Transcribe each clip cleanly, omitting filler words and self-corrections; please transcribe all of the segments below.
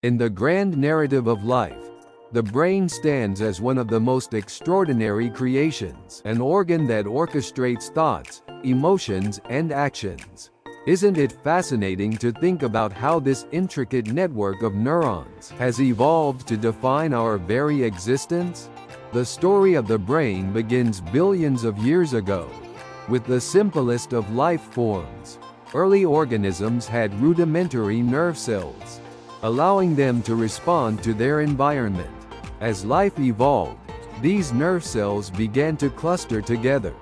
In the grand narrative of life, the brain stands as one of the most extraordinary creations, an organ that orchestrates thoughts, emotions, and actions. Isn't it fascinating to think about how this intricate network of neurons has evolved to define our very existence? The story of the brain begins billions of years ago, with the simplest of life forms. Early organisms had rudimentary nerve cells, allowing them to respond to their environment. As life evolved, these nerve cells began to cluster together,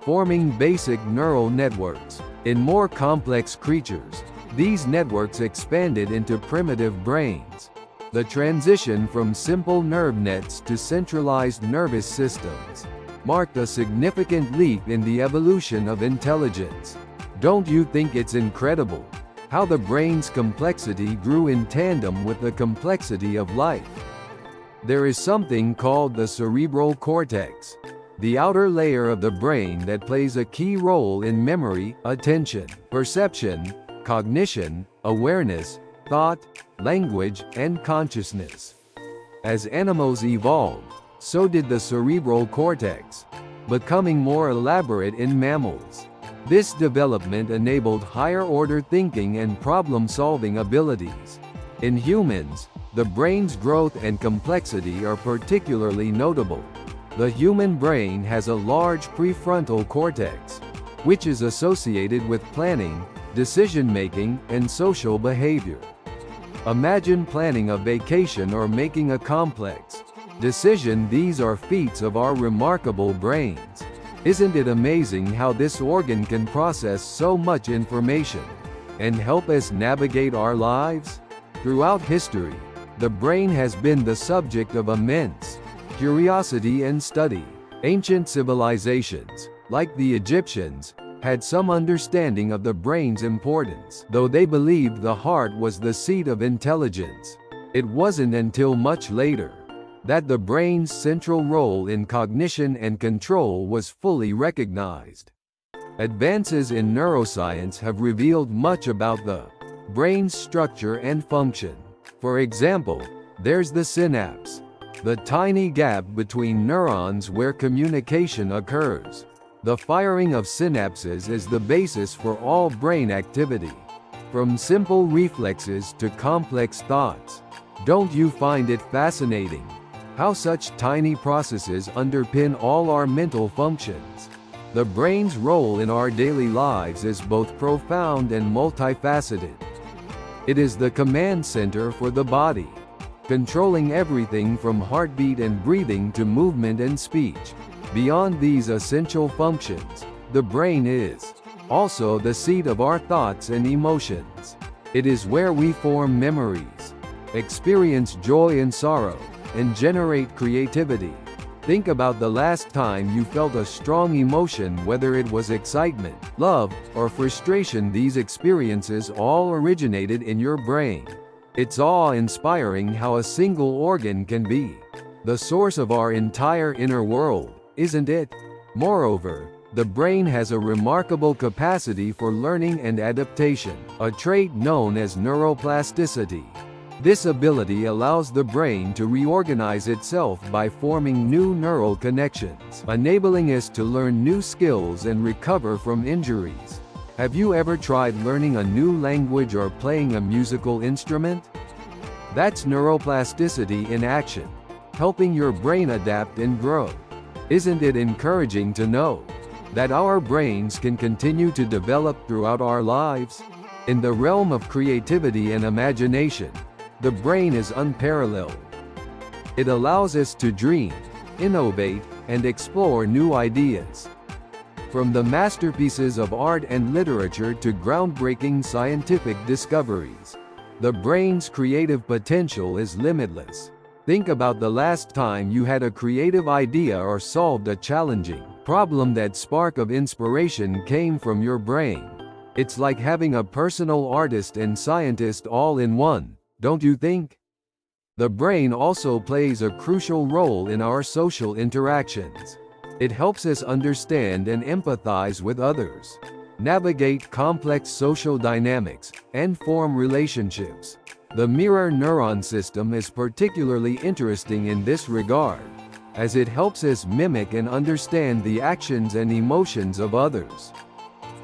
forming basic neural networks. In more complex creatures, these networks expanded into primitive brains. The transition from simple nerve nets to centralized nervous systems marked a significant leap in the evolution of intelligence. Don't you think it's incredible how the brain's complexity grew in tandem with the complexity of life? There is something called the cerebral cortex, the outer layer of the brain that plays a key role in memory, attention, perception, cognition, awareness, thought, language, and consciousness. As animals evolved, so did the cerebral cortex, becoming more elaborate in mammals. This development enabled higher-order thinking and problem-solving abilities. In humans, the brain's growth and complexity are particularly notable. The human brain has a large prefrontal cortex, which is associated with planning, decision-making, and social behavior. Imagine planning a vacation or making a complex decision. These are feats of our remarkable brains. Isn't it amazing how this organ can process so much information and help us navigate our lives? Throughout history, the brain has been the subject of immense curiosity and study. Ancient civilizations, like the Egyptians, had some understanding of the brain's importance, though they believed the heart was the seat of intelligence. It wasn't until much later that the brain's central role in cognition and control was fully recognized. Advances in neuroscience have revealed much about the brain's structure and function. For example, there's the synapse, the tiny gap between neurons where communication occurs. The firing of synapses is the basis for all brain activity, from simple reflexes to complex thoughts. Don't you find it fascinating how such tiny processes underpin all our mental functions? The brain's role in our daily lives is both profound and multifaceted. It is the command center for the body, controlling everything from heartbeat and breathing to movement and speech. Beyond these essential functions, the brain is also the seat of our thoughts and emotions. It is where we form memories, experience joy and sorrow, and generate creativity. Think about the last time you felt a strong emotion, whether it was excitement, love, or frustration. These experiences all originated in your brain. It's awe-inspiring how a single organ can be the source of our entire inner world, isn't it? Moreover, the brain has a remarkable capacity for learning and adaptation, a trait known as neuroplasticity. This ability allows the brain to reorganize itself by forming new neural connections, enabling us to learn new skills and recover from injuries. Have you ever tried learning a new language or playing a musical instrument? That's neuroplasticity in action, helping your brain adapt and grow. Isn't it encouraging to know that our brains can continue to develop throughout our lives? In the realm of creativity and imagination, the brain is unparalleled. It allows us to dream, innovate, and explore new ideas. From the masterpieces of art and literature to groundbreaking scientific discoveries, the brain's creative potential is limitless. Think about the last time you had a creative idea or solved a challenging problem. That spark of inspiration came from your brain. It's like having a personal artist and scientist all in one, don't you think? The brain also plays a crucial role in our social interactions. It helps us understand and empathize with others, navigate complex social dynamics, and form relationships. The mirror neuron system is particularly interesting in this regard, as it helps us mimic and understand the actions and emotions of others.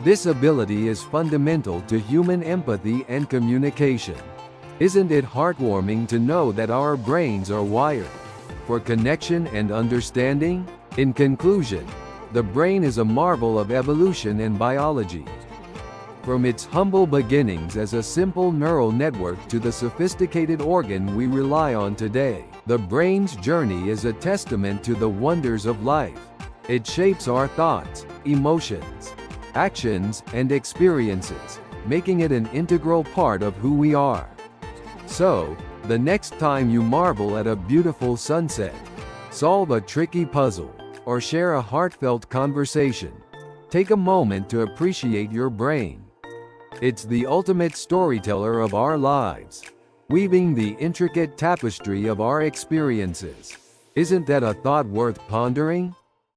This ability is fundamental to human empathy and communication. Isn't it heartwarming to know that our brains are wired for connection and understanding? In conclusion, the brain is a marvel of evolution and biology. From its humble beginnings as a simple neural network to the sophisticated organ we rely on today, the brain's journey is a testament to the wonders of life. It shapes our thoughts, emotions, actions, and experiences, making it an integral part of who we are. So, the next time you marvel at a beautiful sunset, solve a tricky puzzle, or share a heartfelt conversation, take a moment to appreciate your brain. It's the ultimate storyteller of our lives, weaving the intricate tapestry of our experiences. Isn't that a thought worth pondering?